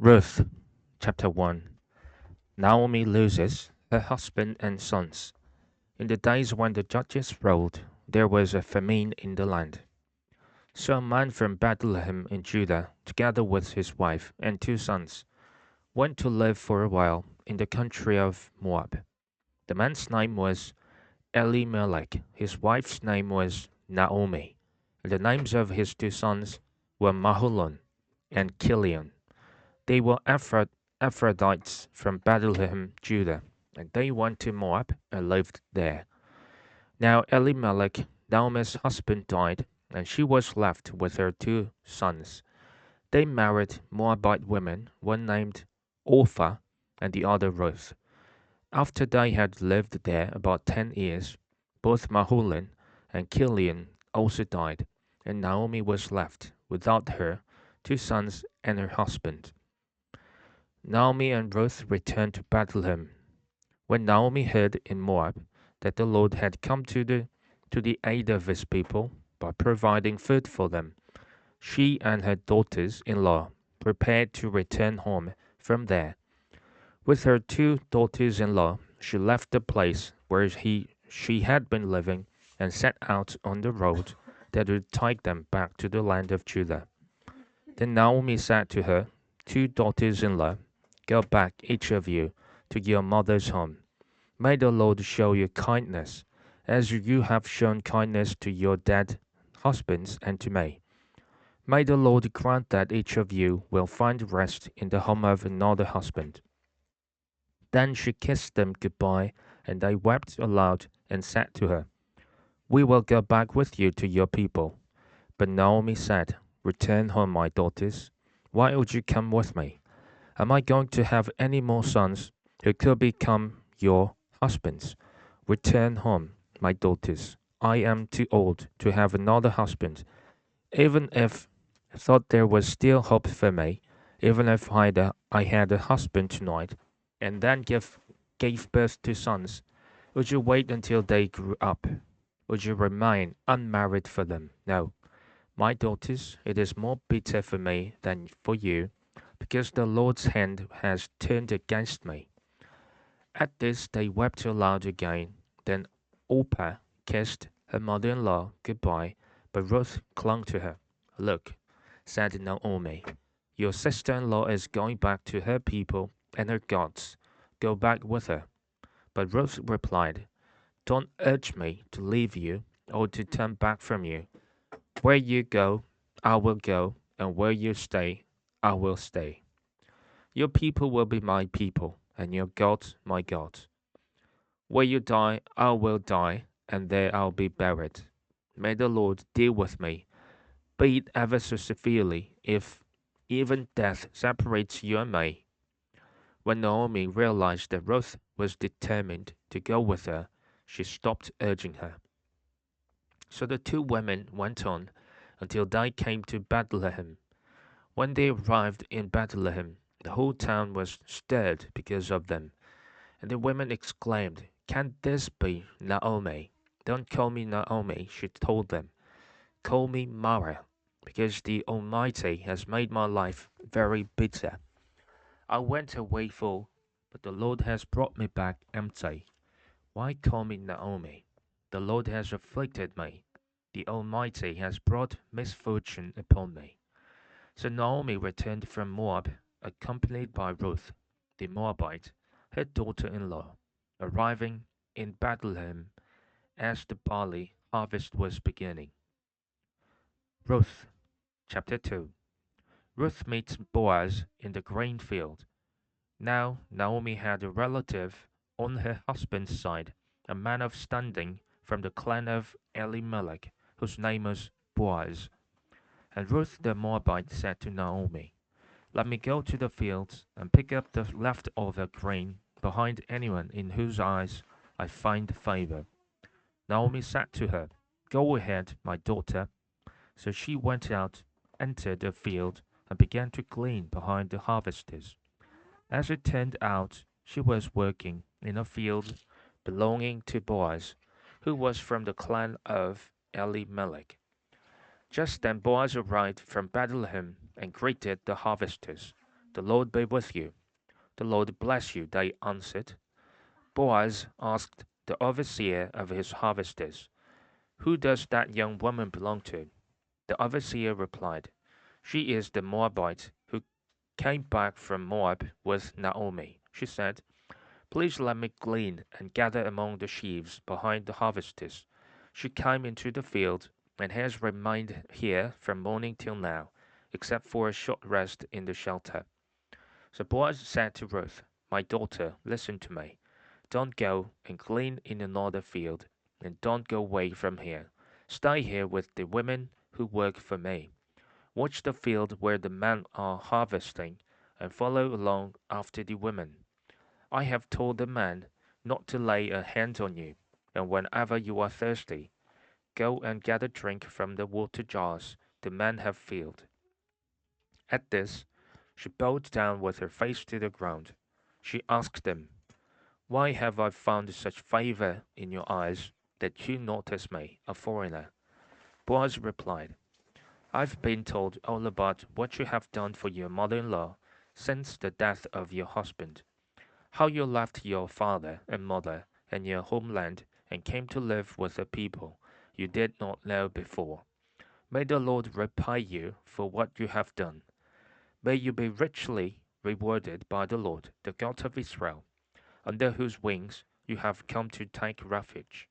Ruth chapter 1. Naomi loses her husband and sons. In the days when the judges ruled, there was a famine in the land. So a man from Bethlehem in Judah, together with his wife and 2 sons, went to live for a while in the country of Moab. The man's name was Elimelech, his wife's name was Naomi, and the names of his 2 sons were Mahlon and Kilion. They were Ephrodites from Bethlehem, Judah, and they went to Moab and lived there. Now Elimelech, Naomi's husband, died, and she was left with her 2 sons. They married Moabite women, one named Orpha and the other Ruth. After they had lived there about 10 years, both Mahlon and Kilion also died, and Naomi was left without her 2 sons and her husband. Naomi and Ruth returned to Bethlehem. When Naomi heard in Moab that the Lord had come to the aid of his people by providing food for them, she and her daughters-in-law prepared to return home from there. With her 2 daughters-in-law, she left the place where she had been living and set out on the road that would take them back to the land of Judah. Then Naomi said to her 2 daughters-in-law, "Go back, each of you, to your mother's home. May the Lord show you kindness, as you have shown kindness to your dead husbands and to me. May the Lord grant that each of you will find rest in the home of another husband." Then she kissed them goodbye, and they wept aloud and said to her, "We will go back with you to your people." But Naomi said, "Return home, my daughters. Why would you come with me? Am I going to have any more sons who could become your husbands? Return home, my daughters. I am too old to have another husband. Even if I thought there was still hope for me, even if I had a husband tonight, and then gave birth to sons, would you wait until they grew up? Would you remain unmarried for them? No, my daughters, it is more bitter for me than for you, because the Lord's hand has turned against me." At this they wept aloud again. Then Orpah kissed her mother-in-law goodbye, but Ruth clung to her. "Look," said Naomi, "your sister-in-law is going back to her people and her gods. Go back with her." But Ruth replied, "Don't urge me to leave you or to turn back from you. Where you go, I will go, and where you stay, I will stay. Your people will be my people, and your gods my gods. Where you die, I will die, and there I'll be buried. May the Lord deal with me, be it ever so severely, if even death separates you and me." When Naomi realized that Ruth was determined to go with her, she stopped urging her. So the 2 women went on until they came to Bethlehem. When they arrived in Bethlehem, the whole town was stirred because of them, and the women exclaimed, "Can this be Naomi?" "Don't call me Naomi," she told them. "Call me Mara, because the Almighty has made my life very bitter. I went away full, but the Lord has brought me back empty. Why call me Naomi? The Lord has afflicted me. The Almighty has brought misfortune upon me." So Naomi returned from Moab, accompanied by Ruth, the Moabite, her daughter-in-law, arriving in Bethlehem as the barley harvest was beginning. Ruth chapter 2. Ruth meets Boaz in the grain field. Now Naomi had a relative on her husband's side, a man of standing from the clan of Elimelech, whose name was Boaz. And Ruth the Moabite said to Naomi, "Let me go to the fields and pick up the leftover grain behind anyone in whose eyes I find favor." Naomi said to her, "Go ahead, my daughter." So she went out, entered the field, and began to glean behind the harvesters. As it turned out, she was working in a field belonging to Boaz, who was from the clan of Elimelech. Just then Boaz arrived from Bethlehem and greeted the harvesters. The Lord be with you. The Lord bless you, they answered. Boaz asked the overseer of his harvesters, who does that young woman belong to? The overseer replied, she is the Moabite who came back from Moab with Naomi. She said, please let me glean and gather among the sheaves behind the harvesters. She came into the field and has remained here from morning till now, except for a short rest in the shelter. So Boaz said to Ruth, my daughter, listen to me. Don't go and glean in another field, and don't go away from here. Stay here with the women who work for me. Watch the field where the men are harvesting, and follow along after the women. I have told the men not to lay a hand on you, and whenever you are thirsty, go and gather drink from the water jars the men have filled. At this, she bowed down with her face to the ground. She asked them, why have I found such favor in your eyes that you notice me, a foreigner? Boaz replied, I've been told all about what you have done for your mother-in-law since the death of your husband, how you left your father and mother and your homeland and came to live with a people you did not know before. May the Lord repay you for what you have done. May you be richly rewarded by the Lord, the God of Israel, under whose wings you have come to take refuge.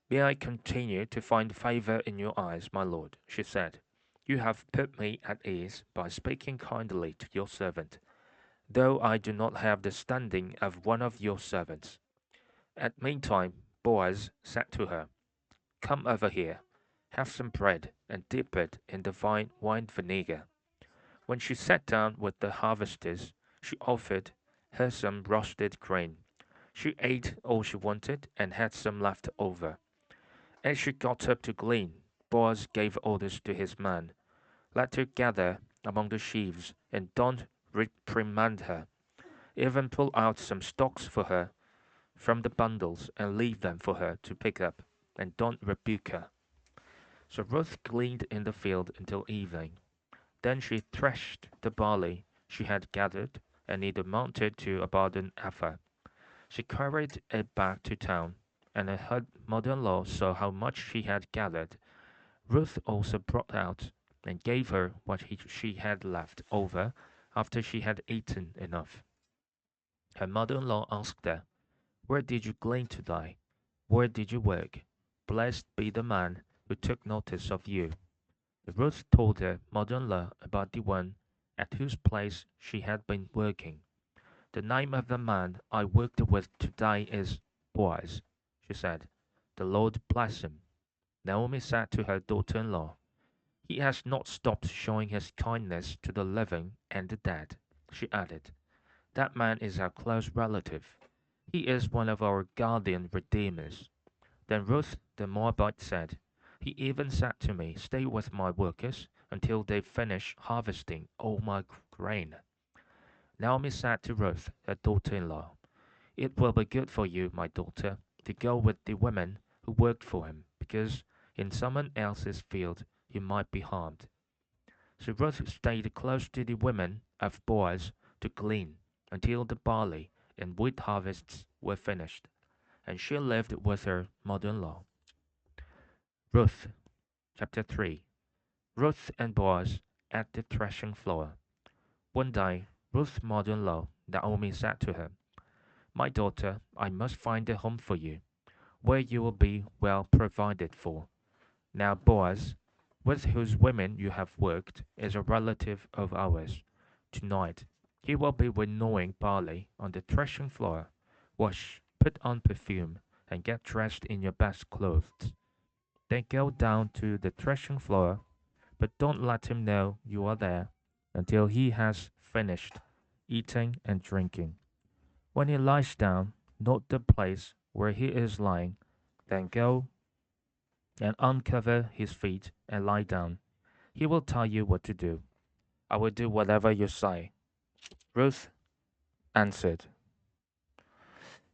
May I continue to find favor in your eyes, my lord, she said. You have put me at ease by speaking kindly to your servant, though I do not have the standing of one of your servants. At meantime, Boaz said to her, come over here, have some bread, and dip it in the wine vinegar. When she sat down with the harvesters, she offered her some roasted grain. She ate all she wanted and had some left over. As she got up to glean, Boaz gave orders to his man, let her gather among the sheaves, and don't reprimand her. Even pull out some stalks for her from the bundles and leave them for her to pick up, and don't rebuke her. So Ruth gleaned in the field until evening. Then she threshed the barley she had gathered, and it amounted to about an ephah. She carried it back to town, and her mother-in-law saw how much she had gathered. Ruth also brought out and gave her what she had left over after she had eaten enough. Her mother-in-law asked her, where did you glean today? Where did you work? Blessed be the man who took notice of you. Ruth told her mother-in-law about the one at whose place she had been working. The name of the man I worked with today is Boaz, she said. The Lord bless him. Naomi said to her daughter-in-law, he has not stopped showing his kindness to the living and the dead. She added, that man is our close relative. He is one of our guardian redeemers. Then Ruth the Moabite said, he even said to me, stay with my workers until they finish harvesting all my grain. Naomi said to Ruth, her daughter-in-law, it will be good for you, my daughter, to go with the women who worked for him, because in someone else's field you might be harmed. So Ruth stayed close to the women of Boaz to glean until the barley and wheat harvests were finished, and she lived with her mother-in-law. Ruth chapter 3. Ruth and Boaz at the threshing floor. One day Ruth's mother-in-law Naomi said to her, my daughter, I must find a home for you, where you will be well provided for. Now Boaz, with whose women you have worked, is a relative of ours. Tonight he will be winnowing barley on the threshing floor. Wash, put on perfume, and get dressed in your best clothes. Then go down to the threshing floor, but don't let him know you are there until he has finished eating and drinking. When he lies down, note the place where he is lying, then go and uncover his feet and lie down. He will tell you what to do. I will do whatever you say. Ruth answered.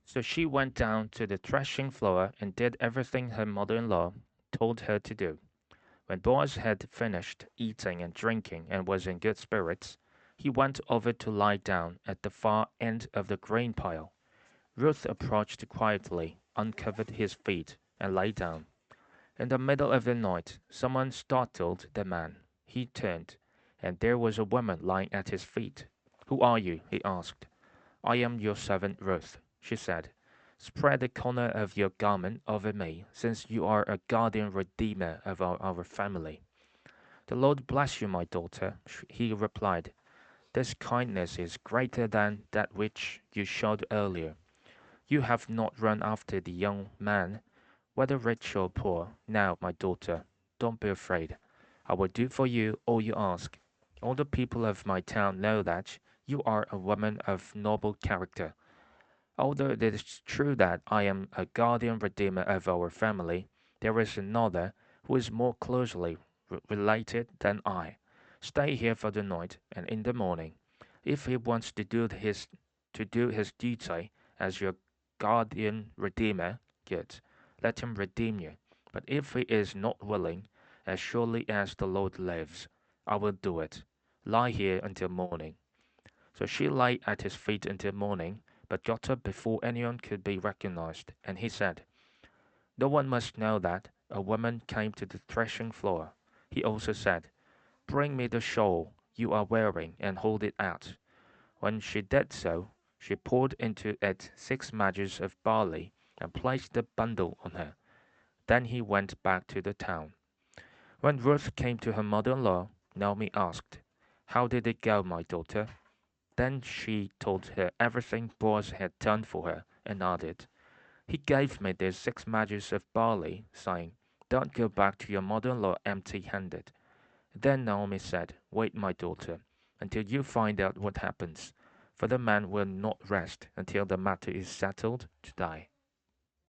So she went down to the threshing floor and did everything her mother-in-law told her to do. When Boaz had finished eating and drinking and was in good spirits, He went over to lie down at the far end of the grain pile. Ruth approached quietly, uncovered his feet, and lay down. In the middle of the night, someone startled the man. He turned, and there was a woman lying at his feet. "Who are you?" he asked. "I am your servant Ruth," she said. "Spread the corner of your garment over me, since you are a guardian redeemer of our family." "The Lord bless you, my daughter," he replied. "This kindness is greater than that which you showed earlier. You have not run after the young man, whether rich or poor. Now, my daughter, don't be afraid. I will do for you all you ask. All the people of my town know that you are a woman of noble character. Although it is true that I am a guardian redeemer of our family, there is another who is more closely related than I. Stay here for the night, and in the morning, if he wants to do his duty as your guardian redeemer, good, let him redeem you. But if he is not willing, as surely as the Lord lives, I will do it. Lie here until morning." So she lay at his feet until morning, but got up before anyone could be recognized, and he said, "No one must know that a woman came to the threshing floor." He also said, "Bring me the shawl you are wearing and hold it out." When she did so, she poured into it 6 measures of barley and placed the bundle on her. Then he went back to the town. When Ruth came to her mother-in-law, Naomi asked, "How did it go, my daughter?" Then she told her everything Boaz had done for her, and added, "He gave me these 6 measures of barley, saying, 'Don't go back to your mother-in-law empty-handed.'" Then Naomi said, "Wait, my daughter, until you find out what happens, for the man will not rest until the matter is settled today."